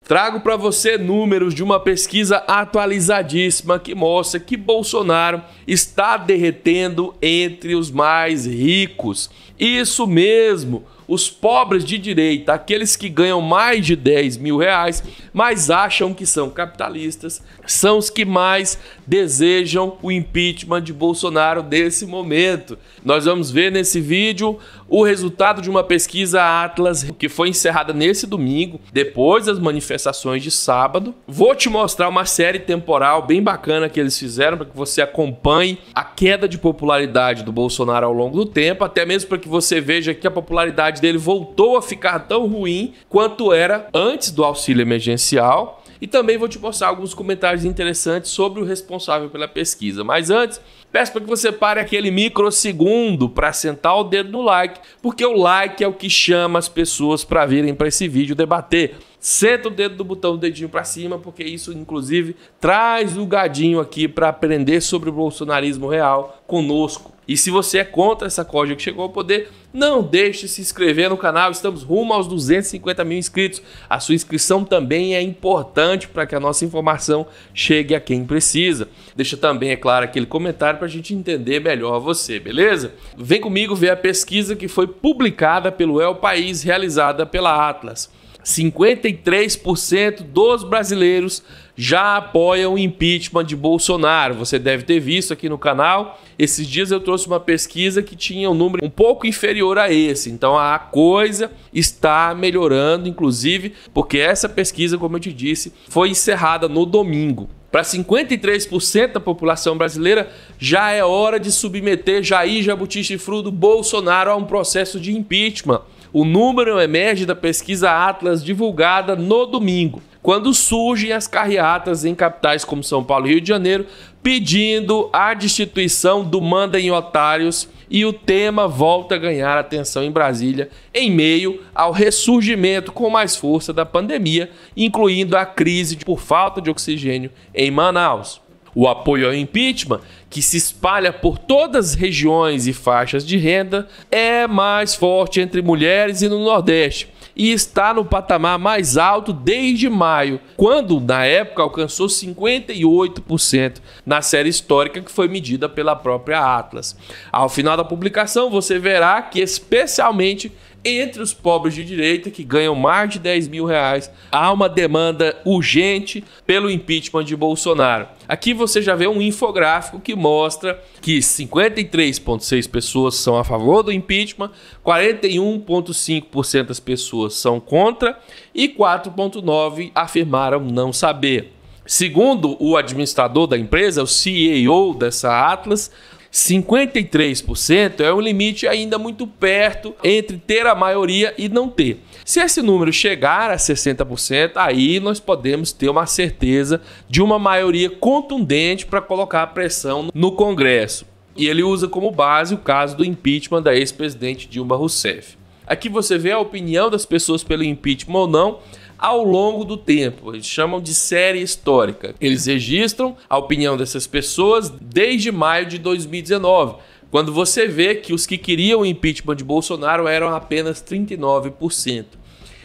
Trago para você números de uma pesquisa atualizadíssima que mostra que Bolsonaro está derretendo entre os mais ricos. Isso mesmo, os pobres de direita, aqueles que ganham mais de 10 mil reais, mas acham que são capitalistas, são os que mais desejam o impeachment de Bolsonaro nesse momento. Nós vamos ver nesse vídeo o resultado de uma pesquisa Atlas que foi encerrada nesse domingo, depois das manifestações de sábado. Vou te mostrar uma série temporal bem bacana que eles fizeram para que você acompanhe a queda de popularidade do Bolsonaro ao longo do tempo, até mesmo para que você veja que a popularidade dele voltou a ficar tão ruim quanto era antes do auxílio emergencial. E também vou te mostrar alguns comentários interessantes sobre o responsável pela pesquisa. Mas antes, peço para que você pare aquele microsegundo para sentar o dedo no like, porque o like é o que chama as pessoas para virem para esse vídeo debater. Senta o dedo do botão do dedinho para cima, porque isso, inclusive, traz o gadinho aqui para aprender sobre o bolsonarismo real conosco. E se você é contra essa corja que chegou ao poder, não deixe de se inscrever no canal. Estamos rumo aos 250 mil inscritos. A sua inscrição também é importante para que a nossa informação chegue a quem precisa. Deixa também, é claro, aquele comentário para a gente entender melhor você, beleza? Vem comigo ver a pesquisa que foi publicada pelo El País, realizada pela Atlas. 53% dos brasileiros já apoiam o impeachment de Bolsonaro. Você deve ter visto aqui no canal. Esses dias eu trouxe uma pesquisa que tinha um número um pouco inferior a esse. Então a coisa está melhorando, inclusive, porque essa pesquisa, como eu te disse, foi encerrada no domingo. Para 53% da população brasileira, já é hora de submeter Jair Jabuti Chifrudo Bolsonaro a um processo de impeachment. O número emerge da pesquisa Atlas divulgada no domingo, quando surgem as carreatas em capitais como São Paulo e Rio de Janeiro, pedindo a destituição do manda em otários, e o tema volta a ganhar atenção em Brasília em meio ao ressurgimento com mais força da pandemia, incluindo a crise por falta de oxigênio em Manaus. O apoio ao impeachment, que se espalha por todas as regiões e faixas de renda, é mais forte entre mulheres e no Nordeste, e está no patamar mais alto desde maio, quando, na época, alcançou 58% na série histórica que foi medida pela própria Atlas. Ao final da publicação, você verá que, especialmente entre os pobres de direita, que ganham mais de 10 mil reais, há uma demanda urgente pelo impeachment de Bolsonaro. Aqui você já vê um infográfico que mostra que 53,6% pessoas são a favor do impeachment, 41,5% das pessoas são contra e 4,9% afirmaram não saber. Segundo o administrador da empresa, o CEO dessa Atlas, 53% é um limite ainda muito perto entre ter a maioria e não ter. Se esse número chegar a 60%, aí nós podemos ter uma certeza de uma maioria contundente para colocar a pressão no Congresso. E ele usa como base o caso do impeachment da ex-presidente Dilma Rousseff. Aqui você vê a opinião das pessoas pelo impeachment ou não ao longo do tempo. Eles chamam de série histórica. Eles registram a opinião dessas pessoas desde maio de 2019, quando você vê que os que queriam o impeachment de Bolsonaro eram apenas 39%.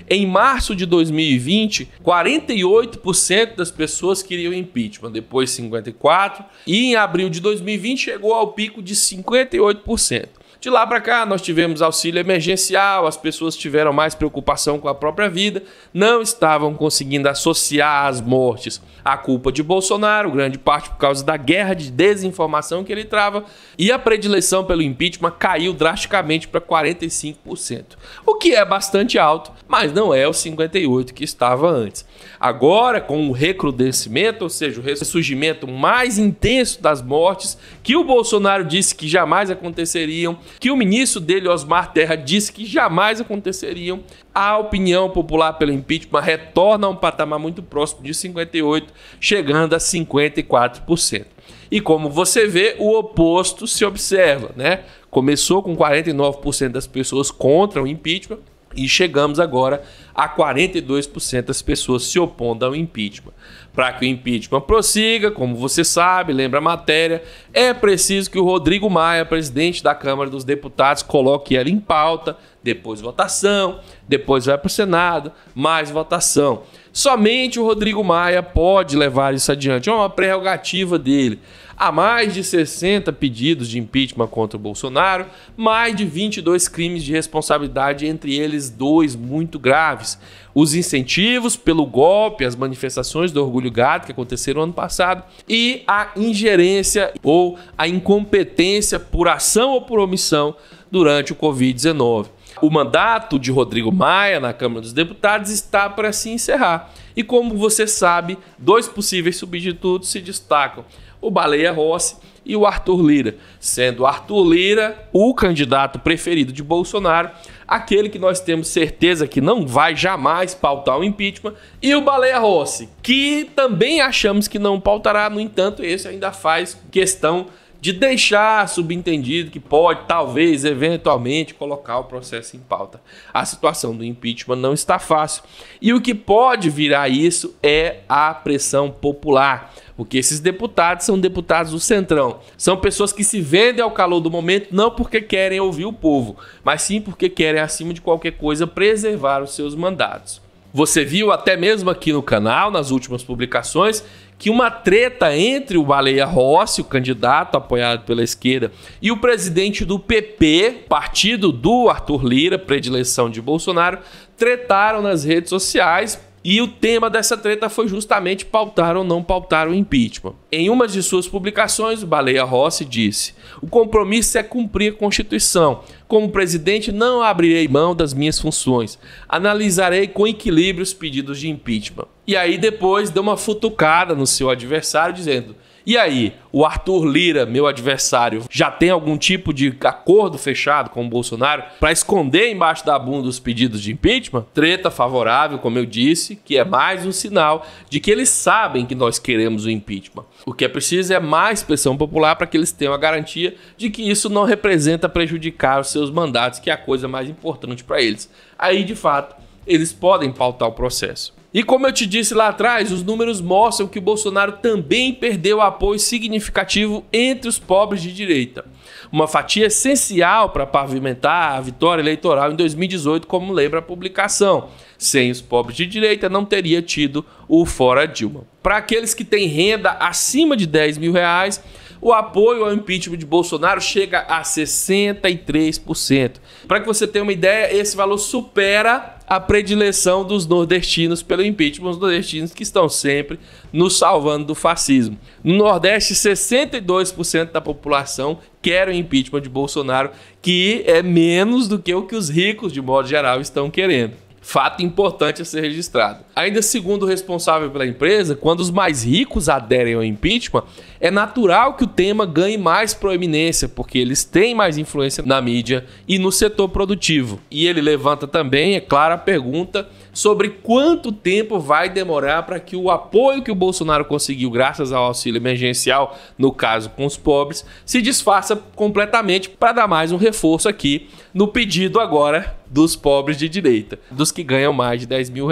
Em março de 2020, 48% das pessoas queriam impeachment, depois 54%, e em abril de 2020 chegou ao pico de 58%. De lá para cá, nós tivemos auxílio emergencial, as pessoas tiveram mais preocupação com a própria vida, não estavam conseguindo associar as mortes à culpa de Bolsonaro, grande parte por causa da guerra de desinformação que ele trava, e a predileção pelo impeachment caiu drasticamente para 45%, o que é bastante alto, mas não é o 58% que estava antes. Agora, com o recrudescimento, ou seja, o ressurgimento mais intenso das mortes, que o Bolsonaro disse que jamais aconteceriam, que o ministro dele, Osmar Terra, disse que jamais aconteceriam, a opinião popular pelo impeachment retorna a um patamar muito próximo de 58%, chegando a 54%. E como você vê, o oposto se observa, né? Começou com 49% das pessoas contra o impeachment, e chegamos agora a 42% das pessoas se opondo ao impeachment. Para que o impeachment prossiga, como você sabe, lembra a matéria, é preciso que o Rodrigo Maia, presidente da Câmara dos Deputados, coloque ela em pauta, depois votação, depois vai para o Senado, mais votação. Somente o Rodrigo Maia pode levar isso adiante, é uma prerrogativa dele. Há mais de 60 pedidos de impeachment contra o Bolsonaro, mais de 22 crimes de responsabilidade, entre eles 2 muito graves. Os incentivos pelo golpe, as manifestações do Orgulho Gado que aconteceram ano passado e a ingerência ou a incompetência por ação ou por omissão durante o Covid-19. O mandato de Rodrigo Maia na Câmara dos Deputados está para se encerrar. E como você sabe, 2 possíveis substitutos se destacam: o Baleia Rossi e o Arthur Lira, sendo Arthur Lira o candidato preferido de Bolsonaro, aquele que nós temos certeza que não vai jamais pautar o impeachment, e o Baleia Rossi, que também achamos que não pautará. No entanto, esse ainda faz questão de deixar subentendido que pode, talvez, eventualmente, colocar o processo em pauta. A situação do impeachment não está fácil. E o que pode virar isso é a pressão popular. Porque esses deputados são deputados do Centrão. São pessoas que se vendem ao calor do momento, não porque querem ouvir o povo, mas sim porque querem, acima de qualquer coisa, preservar os seus mandatos. Você viu até mesmo aqui no canal, nas últimas publicações, que uma treta entre o Baleia Rossi, o candidato apoiado pela esquerda, e o presidente do PP, partido do Arthur Lira, predileção de Bolsonaro, tretaram nas redes sociais. E o tema dessa treta foi justamente pautar ou não pautar o impeachment. Em uma de suas publicações, o Baleia Rossi disse: "O compromisso é cumprir a Constituição. Como presidente, não abrirei mão das minhas funções. Analisarei com equilíbrio os pedidos de impeachment." E aí depois deu uma futucada no seu adversário dizendo: "E aí, o Arthur Lira, meu adversário, já tem algum tipo de acordo fechado com o Bolsonaro para esconder embaixo da bunda os pedidos de impeachment?" Treta favorável, como eu disse, que é mais um sinal de que eles sabem que nós queremos o impeachment. O que é preciso é mais pressão popular para que eles tenham a garantia de que isso não representa prejudicar os seus mandatos, que é a coisa mais importante para eles. Aí, de fato, eles podem pautar o processo. E como eu te disse lá atrás, os números mostram que o Bolsonaro também perdeu apoio significativo entre os pobres de direita. Uma fatia essencial para pavimentar a vitória eleitoral em 2018, como lembra a publicação. Sem os pobres de direita, não teria tido o fora Dilma. Para aqueles que têm renda acima de R$10 mil, o apoio ao impeachment de Bolsonaro chega a 63%. Para que você tenha uma ideia, esse valor supera a predileção dos nordestinos pelo impeachment, os nordestinos que estão sempre nos salvando do fascismo. No Nordeste, 62% da população quer o impeachment de Bolsonaro, que é menos do que o que os ricos, de modo geral, estão querendo. Fato importante a ser registrado. Ainda segundo o responsável pela empresa, quando os mais ricos aderem ao impeachment, é natural que o tema ganhe mais proeminência, porque eles têm mais influência na mídia e no setor produtivo. E ele levanta também, é claro, a pergunta sobre quanto tempo vai demorar para que o apoio que o Bolsonaro conseguiu graças ao auxílio emergencial, no caso com os pobres, se desfaça completamente, para dar mais um reforço aqui no pedido agora dos pobres de direita, dos que ganham mais de R$10 mil.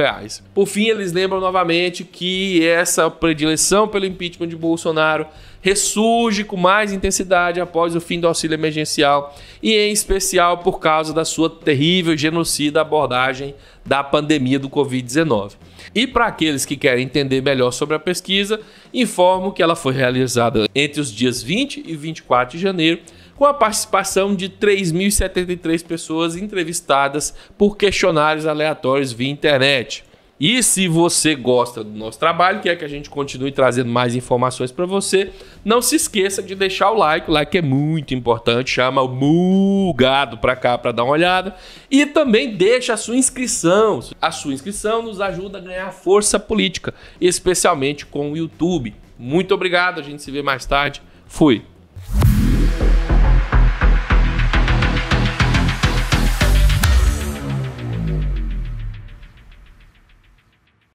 Por fim, eles lembram novamente que essa predileção pelo impeachment de Bolsonaro ressurge com mais intensidade após o fim do auxílio emergencial e, em especial, por causa da sua terrível e genocida abordagem da pandemia do Covid-19. E para aqueles que querem entender melhor sobre a pesquisa, informo que ela foi realizada entre os dias 20 e 24 de janeiro, com a participação de 3.073 pessoas entrevistadas por questionários aleatórios via internet. E se você gosta do nosso trabalho, quer que a gente continue trazendo mais informações para você, não se esqueça de deixar o like é muito importante, chama o gado para cá para dar uma olhada, e também deixa a sua inscrição. A sua inscrição nos ajuda a ganhar força política, especialmente com o YouTube. Muito obrigado, a gente se vê mais tarde. Fui!